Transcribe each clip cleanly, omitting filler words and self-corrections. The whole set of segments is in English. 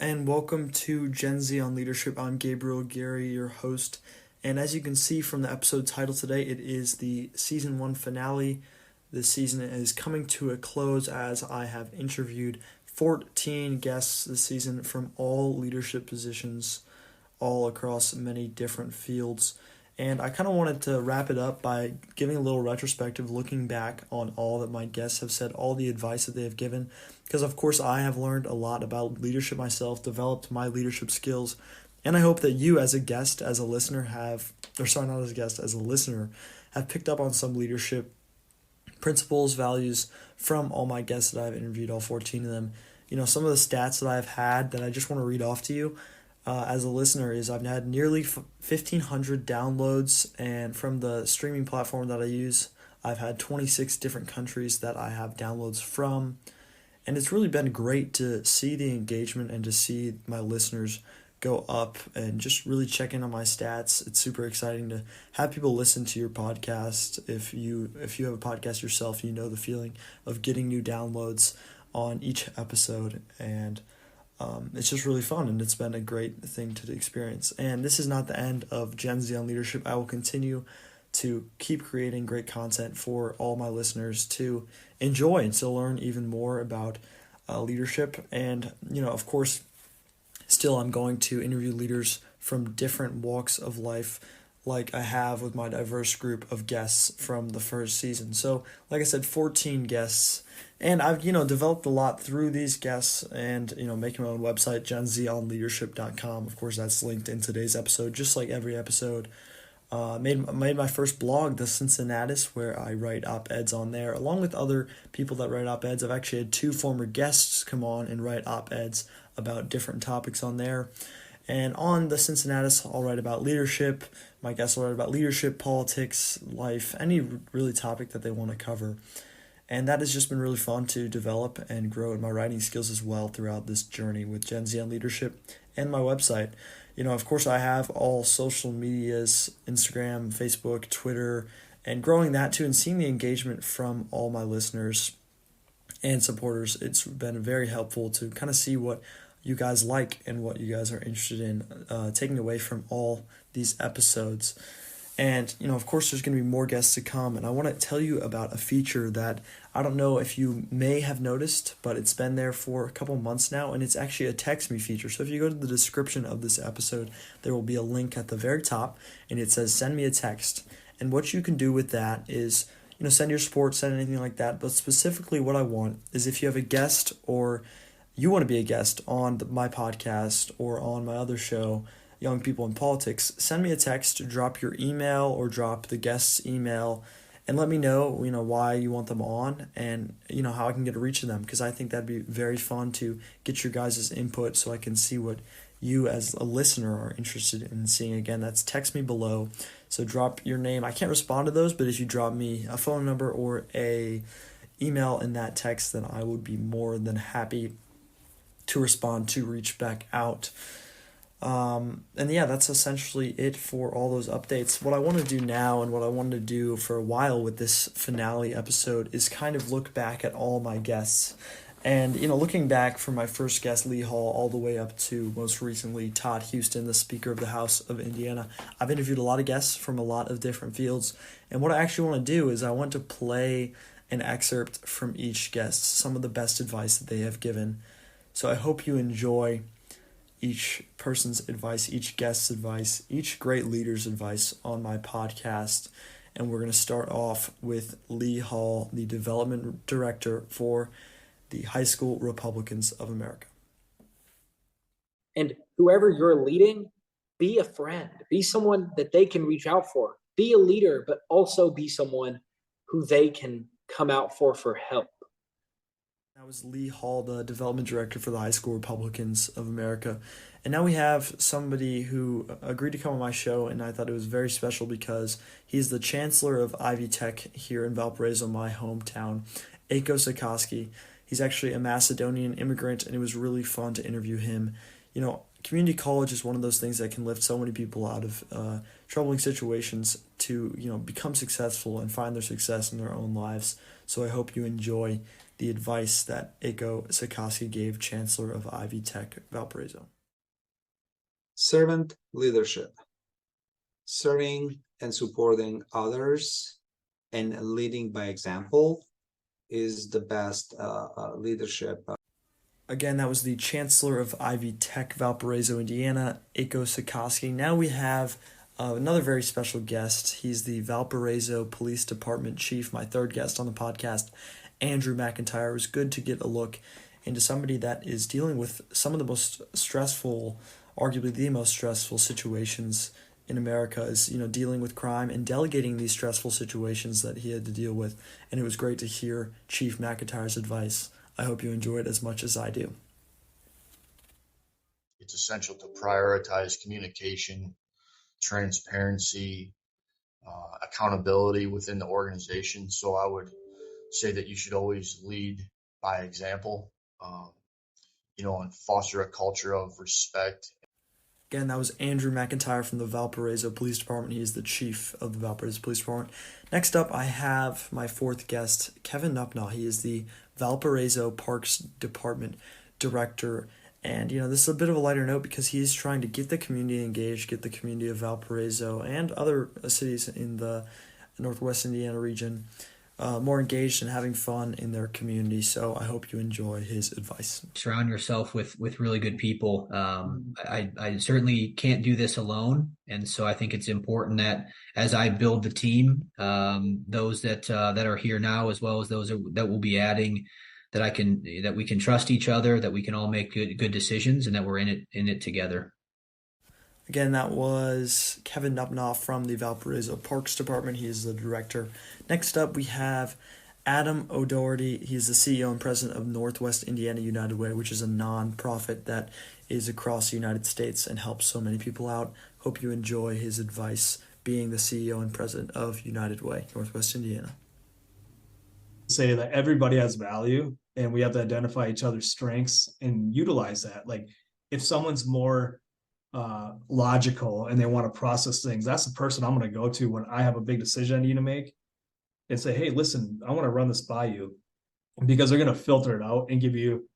and welcome to Gen Z on Leadership. I'm Gabriel Gary, your host. And as you can see from the episode title today, it is the season 1 finale. This season is coming to a close as I have interviewed 14 guests this season from all leadership positions, all across many different fields. And I kind of wanted to wrap it up by giving a little retrospective, looking back on all that my guests have said, all the advice that they have given. Because, of course, I have learned a lot about leadership myself, developed my leadership skills. And I hope that you, as a guest, as a listener, as a listener, have picked up on some leadership principles, values from all my guests that I've interviewed, all 14 of them. You know, some of the stats that I've had that I just want to read off to you. As a listener is I've had nearly 1,500 downloads, and from the streaming platform that I use, I've had 26 different countries that I have downloads from, and it's really been great to see the engagement and to see my listeners go up and just really check in on my stats. It's super exciting to have people listen to your podcast. If you have a podcast yourself, you know the feeling of getting new downloads on each episode, and it's just really fun, and it's been a great thing to experience. And this is not the end of Gen Z on Leadership. I will continue to keep creating great content for all my listeners to enjoy and to learn even more about leadership. And, of course, still I'm going to interview leaders from different walks of life, like I have with my diverse group of guests from the first season. So, like I said, 14 guests. And I've, developed a lot through these guests and, making my own website, genzonleadership.com. Of course, that's linked in today's episode, just like every episode. Made my first blog, The Cincinnatus, where I write op-eds on there, along with other people that write op-eds. I've actually had 2 former guests come on and write op-eds about different topics on there. And on The Cincinnatus, I'll write about leadership. My guests will write about leadership, politics, life, any really topic that they want to cover. And that has just been really fun to develop and grow in my writing skills as well throughout this journey with Gen Z on Leadership and my website. Of course, I have all social medias, Instagram, Facebook, Twitter, and growing that too and seeing the engagement from all my listeners and supporters. It's been very helpful to kind of see what you guys like and what you guys are interested in taking away from all these episodes. And, of course, there's going to be more guests to come. And I want to tell you about a feature that I don't know if you may have noticed, but it's been there for a couple months now. And it's actually a text me feature. So if you go to the description of this episode, there will be a link at the very top. And it says, send me a text. And what you can do with that is, send your support, send anything like that. But specifically what I want is if you have a guest or you want to be a guest on my podcast or on my other show, Young People in Politics, send me a text, drop your email or drop the guest's email, and let me know, why you want them on and, how I can get a reach of them, because I think that'd be very fun to get your guys' input so I can see what you as a listener are interested in seeing. Again, that's text me below. So drop your name. I can't respond to those, but if you drop me a phone number or a email in that text, then I would be more than happy to respond, to reach back out. That's essentially it for all those updates. What I want to do now and what I wanted to do for a while with this finale episode is kind of look back at all my guests. And, looking back from my first guest, Lee Hall, all the way up to most recently Todd Houston, the Speaker of the House of Indiana, I've interviewed a lot of guests from a lot of different fields. And what I actually want to do is I want to play an excerpt from each guest, some of the best advice that they have given. So I hope you enjoy each person's advice, each guest's advice, each great leader's advice on my podcast. And we're going to start off with Lee Hall, the development director for the High School Republicans of America. And whoever you're leading, be a friend, be someone that they can reach out for, be a leader, but also be someone who they can come out for help. That was Lee Hall, the development director for the High School Republicans of America. And now we have somebody who agreed to come on my show, and I thought it was very special because he's the chancellor of Ivy Tech here in Valparaiso, my hometown, Aiko Sikoski. He's actually a Macedonian immigrant, and it was really fun to interview him. community college is one of those things that can lift so many people out of troubling situations to become successful and find their success in their own lives. So I hope you enjoy the advice that Eiko Sikorsky gave, Chancellor of Ivy Tech Valparaiso. Servant leadership. Serving and supporting others and leading by example is the best leadership. Again, that was the Chancellor of Ivy Tech Valparaiso, Indiana, Eiko Sikorsky. Now we have another very special guest. He's the Valparaiso Police Department Chief, my third guest on the podcast, Andrew McIntyre. It was good to get a look into somebody that is dealing with some of the most stressful, arguably the most stressful situations in America, is dealing with crime and delegating these stressful situations that he had to deal with. And it was great to hear Chief McIntyre's advice. I hope you enjoy it as much as I do. It's essential to prioritize communication, transparency, accountability within the organization. So I would say that you should always lead by example, and foster a culture of respect. Again, that was Andrew McIntyre from the Valparaiso Police Department. He is the chief of the Valparaiso Police Department. Next up, I have my fourth guest, Kevin Nupnaugh. He is the Valparaiso Parks Department Director. And, this is a bit of a lighter note because he's trying to get the community engaged, get the community of Valparaiso and other cities in the Northwest Indiana region more engaged and having fun in their community. So I hope you enjoy his advice. Surround yourself with really good people. I certainly can't do this alone. And so I think it's important that as I build the team, those that are here now, as well as those that will be adding, that we can trust each other, that we can all make good decisions, and that we're in it together. Again, that was Kevin Nupnaugh from the Valparaiso Parks Department. He is the director. Next up, we have Adam O'Doherty. He's the CEO and president of Northwest Indiana United Way, which is a nonprofit that is across the United States and helps so many people out. Hope you enjoy his advice being the CEO and president of United Way, Northwest Indiana. Say that everybody has value and we have to identify each other's strengths and utilize that. Like if someone's more logical and they want to process things, that's the person I'm going to go to when I have a big decision I need to make and say, hey, listen, I want to run this by you, because they're going to filter it out and give you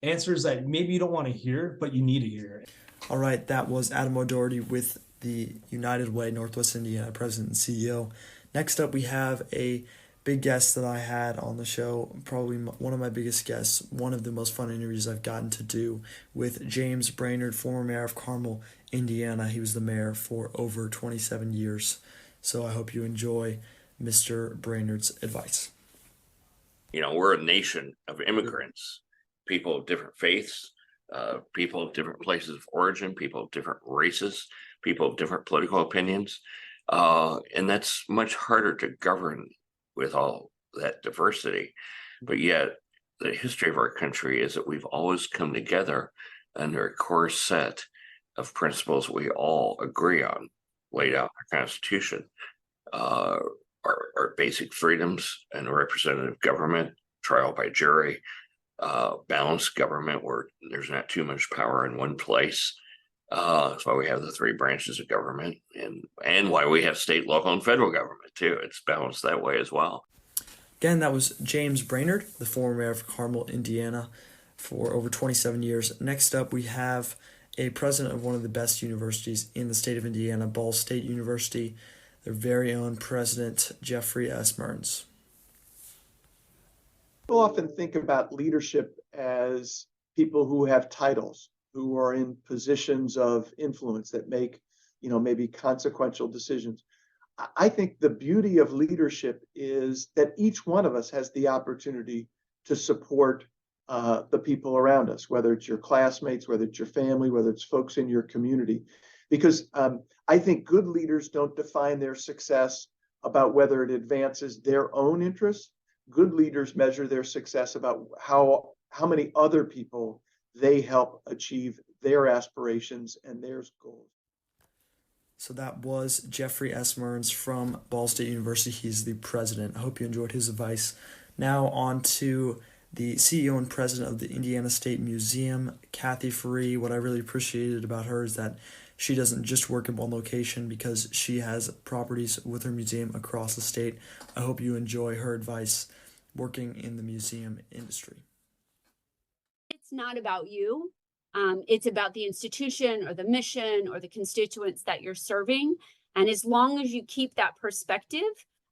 answers that maybe you don't want to hear, but you need to hear. All right, that was Adam O'Doherty with the United Way Northwest Indiana president and CEO. Next up, we have a big guest that I had on the show, probably one of my biggest guests, one of the most fun interviews I've gotten to do, with James Brainerd, former mayor of Carmel, Indiana. He was the mayor for over 27 years. So I hope you enjoy Mr. Brainerd's advice. We're a nation of immigrants, people of different faiths, people of different places of origin, people of different races, people of different political opinions. And that's much harder to govern with all that diversity. But yet the history of our country is that we've always come together under a core set of principles we all agree on, laid out in our Constitution. Our basic freedoms and representative government, trial by jury, balanced government where there's not too much power in one place. That's why we have the three branches of government, and why we have state, local, and federal government too. It's balanced that way as well. Again, that was James Brainerd, the former mayor of Carmel, Indiana, for over 27 years. Next up, we have a president of one of the best universities in the state of Indiana, Ball State University, their very own president, Jeffrey S. Mearns. People often think about leadership as people who have titles, who are in positions of influence that make, maybe consequential decisions. I think the beauty of leadership is that each one of us has the opportunity to support the people around us, whether it's your classmates, whether it's your family, whether it's folks in your community. Because I think good leaders don't define their success about whether it advances their own interests. Good leaders measure their success about how many other people they help achieve their aspirations and their goals. So that was Jeffrey S. Mearns from Ball State University. He's the president. I hope you enjoyed his advice. Now on to the CEO and president of the Indiana State Museum, Kathy Faree. What I really appreciated about her is that she doesn't just work in one location because she has properties with her museum across the state. I hope you enjoy her advice working in the museum industry. It's not about you. It's about the institution or the mission or the constituents that you're serving. And as long as you keep that perspective,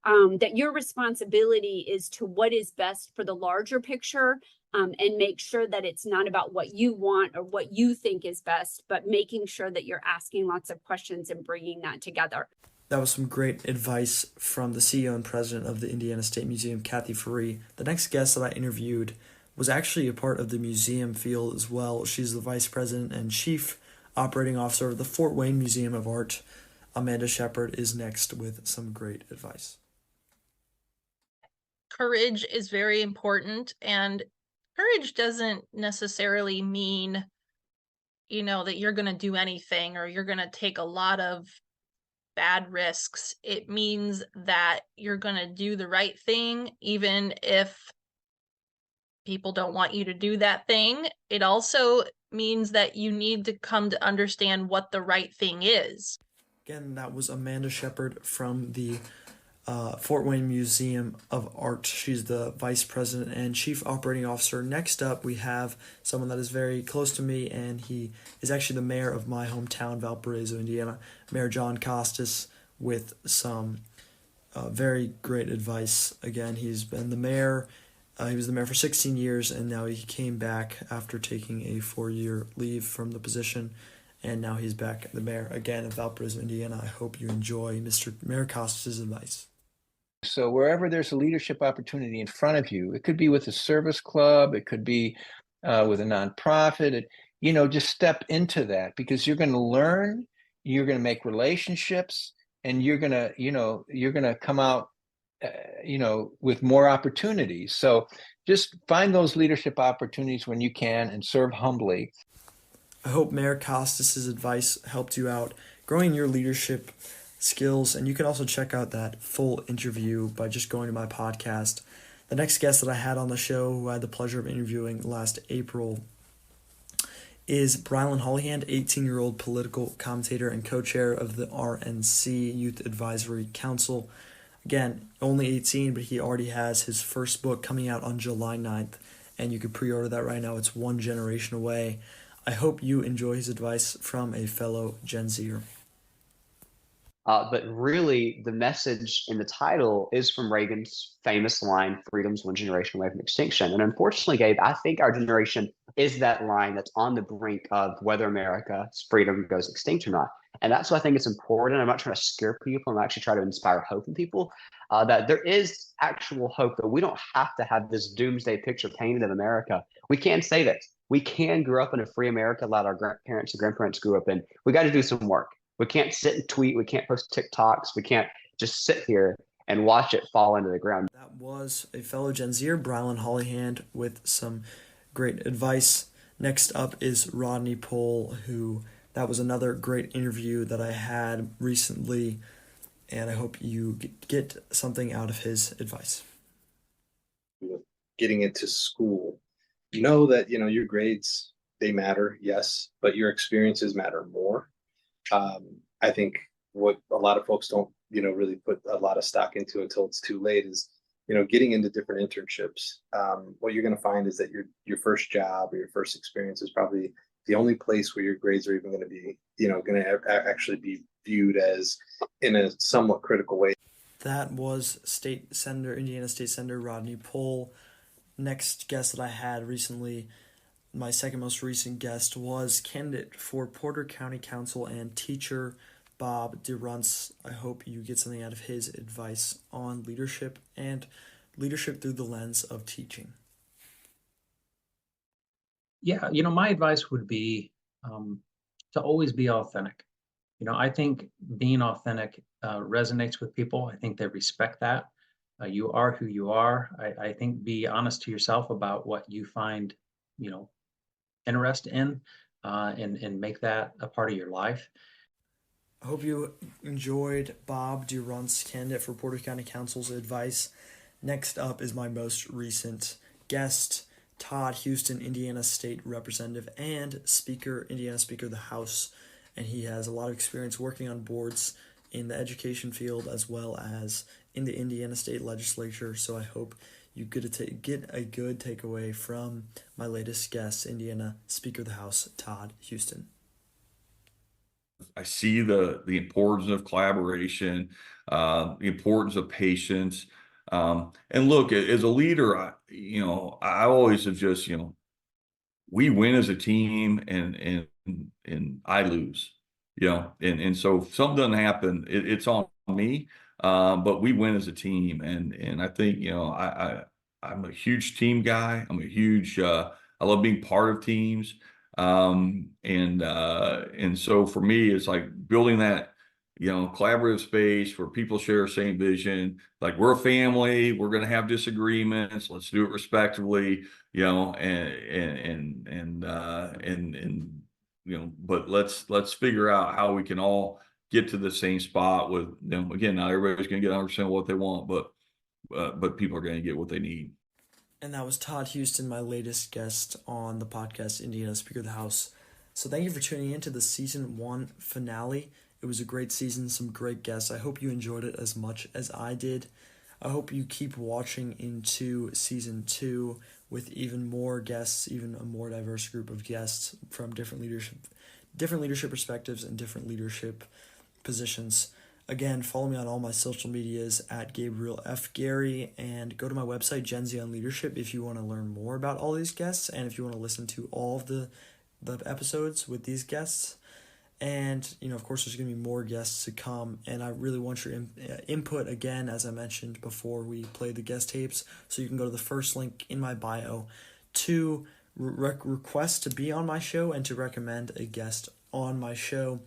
that your responsibility is to what is best for the larger picture, and make sure that it's not about what you want or what you think is best, but making sure that you're asking lots of questions and bringing that together. That was some great advice from the CEO and president of the Indiana State Museum, Kathy Faree. The next guest that I interviewed was actually a part of the museum field as well. She's the vice president and chief operating officer of the Fort Wayne Museum of Art. Amanda Shepard is next with some great advice. Courage is very important, and courage doesn't necessarily mean, that you're going to do anything or you're going to take a lot of bad risks. It means that you're going to do the right thing, even if people don't want you to do that thing. It also means that you need to come to understand what the right thing is. Again, that was Amanda Shepard from the Fort Wayne Museum of Art. She's the vice president and chief operating officer. Next up, we have someone that is very close to me, and he is actually the mayor of my hometown, Valparaiso, Indiana, Mayor John Costas, with some very great advice. Again, he's been the mayor. He was the mayor for 16 years, and now he came back after taking a 4-year leave from the position, and now he's back the mayor again of Valparaiso, Indiana. I hope you enjoy Mr. Mayor Costas' advice. So wherever there's a leadership opportunity in front of you, it could be with a service club, it could be with a nonprofit, just step into that, because you're going to learn, you're going to make relationships, and you're going to come out, with more opportunities. So just find those leadership opportunities when you can and serve humbly. I hope Mayor Costas' advice helped you out growing your leadership skills, and you can also check out that full interview by just going to my podcast. The next guest that I had on the show, who I had the pleasure of interviewing last April, is Brylan Hollyhand, 18-year-old political commentator and co-chair of the RNC Youth Advisory Council. Again, only 18, but he already has his first book coming out on July 9th, and you can pre-order that right now. It's one generation away. I hope you enjoy his advice from a fellow Gen Zer. But really, the message in the title is from Reagan's famous line, "Freedom's one generation away from extinction." And unfortunately, Gabe, I think our generation is that line that's on the brink of whether America's freedom goes extinct or not. And that's why I think it's important. I'm not trying to scare people. I'm actually trying to inspire hope in people, that there is actual hope, that we don't have to have this doomsday picture painted of America. We can say that we can grow up in a free America like our grandparents and grandparents grew up in. We got to do some work. We can't sit and tweet. We can't post TikToks. We can't just sit here and watch it fall into the ground. That was a fellow Gen Zer, Brylan Hollyhand, with some great advice. Next up is Rodney Pohl, that was another great interview that I had recently, and I hope you get something out of his advice. Getting into school, that, your grades, they matter, yes, but your experiences matter more. I think what a lot of folks don't, really put a lot of stock into until it's too late is, getting into different internships. What you're going to find is that your first job or your first experience is probably the only place where your grades are even going to be, going to actually be viewed as in a somewhat critical way. That was Indiana State Senator Rodney Pohl. Next guest that I had recently, my second most recent guest, was candidate for Porter County Council and teacher Bob DeRunce. I hope you get something out of his advice on leadership and leadership through the lens of teaching. Yeah, my advice would be to always be authentic. I think being authentic resonates with people. I think they respect that. You are who you are. I think be honest to yourself about what you find, interest in, and make that a part of your life. I hope you enjoyed Bob DeRunce, candidate for Porter County Council's advice. Next up is my most recent guest, Todd Houston, Indiana State Representative and Speaker, Indiana Speaker of the House. And he has a lot of experience working on boards in the education field as well as in the Indiana State Legislature. So I hope you get a good takeaway from my latest guest, Indiana Speaker of the House, Todd Houston. I see the importance of collaboration, the importance of patience. And look, as a leader, I always have just, we win as a team and I lose, and so if something doesn't happen, it's on me. But we win as a team. And I think, I'm a huge team guy. I love being part of teams. And so for me, it's like building that, collaborative space where people share the same vision. Like, we're a family, we're going to have disagreements. Let's do it respectfully, but let's figure out how we can all get to the same spot with them. Again, not everybody's going to get 100% what they want, but people are going to get what they need. And that was Todd Houston, my latest guest on the podcast, Indiana Speaker of the House. So thank you for tuning in to the Season 1 finale. It was a great season, some great guests. I hope you enjoyed it as much as I did. I hope you keep watching into Season 2 with even more guests, even a more diverse group of guests from different leadership perspectives and different leadership positions. Again, follow me on all my social medias at Gabriel F. Gary, and go to my website, Gen Z on Leadership, if you want to learn more about all these guests and if you want to listen to all of the episodes with these guests. And, of course, there's going to be more guests to come, and I really want your input, again, as I mentioned before we play the guest tapes. So you can go to the first link in my bio to request to be on my show and to recommend a guest on my show.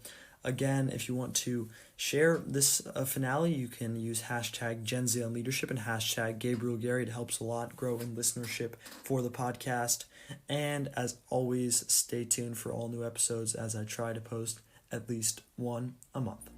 Again, if you want to share this finale, you can use hashtag Gen Z on Leadership and hashtag Gabriel Gary. It helps a lot grow in listenership for the podcast. And as always, stay tuned for all new episodes as I try to post at least one a month.